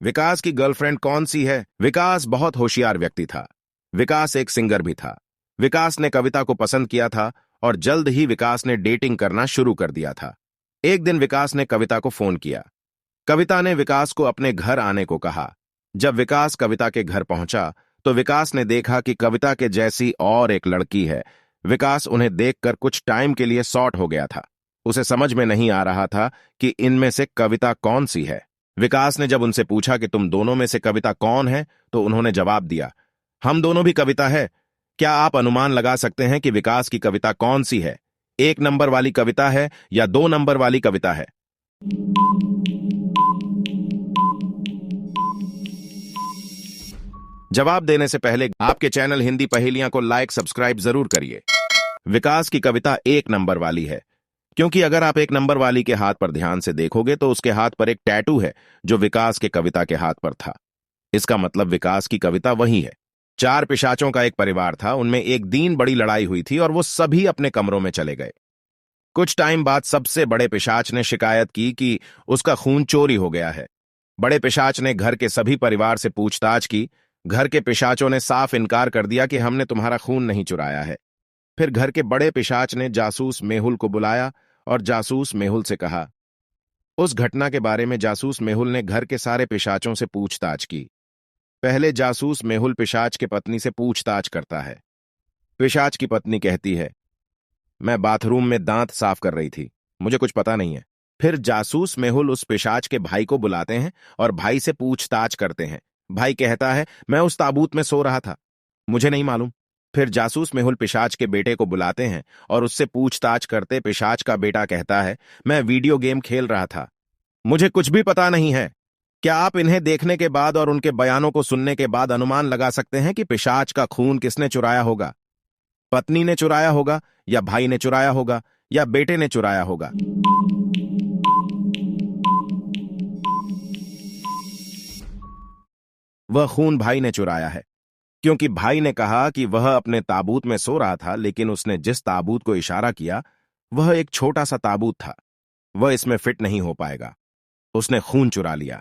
विकास की गर्लफ्रेंड कौन सी है? विकास बहुत होशियार व्यक्ति था। विकास एक सिंगर भी था। विकास ने कविता को पसंद किया था और जल्द ही विकास ने डेटिंग करना शुरू कर दिया था। एक दिन विकास ने कविता को फोन किया। कविता ने विकास को अपने घर आने को कहा। जब विकास कविता के घर पहुंचा तो विकास ने देखा कि कविता के जैसी और एक लड़की है। विकास उन्हें देखकर कुछ टाइम के लिए शॉर्ट हो गया था। उसे समझ में नहीं आ रहा था कि इनमें से कविता कौन सी है। विकास ने जब उनसे पूछा कि तुम दोनों में से कविता कौन है, तो उन्होंने जवाब दिया, हम दोनों भी कविता है। क्या आप अनुमान लगा सकते हैं कि विकास की कविता कौन सी है? 1 नंबर वाली कविता है या 2 नंबर वाली कविता है? जवाब देने से पहले आपके चैनल हिंदी पहेलियां को लाइक सब्सक्राइब जरूर करिए। विकास की कविता 1 नंबर वाली है, क्योंकि अगर आप 1 नंबर वाली के हाथ पर ध्यान से देखोगे तो उसके हाथ पर एक टैटू है जो विकास के कविता के हाथ पर था। इसका मतलब विकास की कविता वही है। 4 पिशाचों का एक परिवार था। उनमें एक दिन बड़ी लड़ाई हुई थी और वो सभी अपने कमरों में चले गए। कुछ टाइम बाद सबसे बड़े पिशाच ने शिकायत की कि उसका खून चोरी हो गया है। बड़े पिशाच ने घर के सभी परिवार से पूछताछ की। घर के पिशाचों ने साफ इनकार कर दिया कि हमने तुम्हारा खून नहीं चुराया है। फिर घर के बड़े पिशाच ने जासूस मेहुल को बुलाया और जासूस मेहुल से कहा। उस घटना के बारे में जासूस मेहुल ने घर के सारे पिशाचों से पूछताछ की। पहले जासूस मेहुल पिशाच के पत्नी से पूछताछ करता है। पिशाच की पत्नी कहती है, मैं बाथरूम में दांत साफ कर रही थी, मुझे कुछ पता नहीं है। फिर जासूस मेहुल उस पिशाच के भाई को बुलाते हैं और भाई से पूछताछ करते हैं। भाई कहता है, मैं उस ताबूत में सो रहा था, मुझे नहीं मालूम। फिर जासूस मेहुल पिशाच के बेटे को बुलाते हैं और उससे पूछताछ करते पिशाच का बेटा कहता है, मैं वीडियो गेम खेल रहा था, मुझे कुछ भी पता नहीं है। क्या आप इन्हें देखने के बाद और उनके बयानों को सुनने के बाद अनुमान लगा सकते हैं कि पिशाच का खून किसने चुराया होगा? पत्नी ने चुराया होगा, या भाई ने चुराया होगा, या बेटे ने चुराया होगा? वह खून भाई ने चुराया है, क्योंकि भाई ने कहा कि वह अपने ताबूत में सो रहा था, लेकिन उसने जिस ताबूत को इशारा किया वह एक छोटा सा ताबूत था। वह इसमें फिट नहीं हो पाएगा। उसने खून चुरा लिया।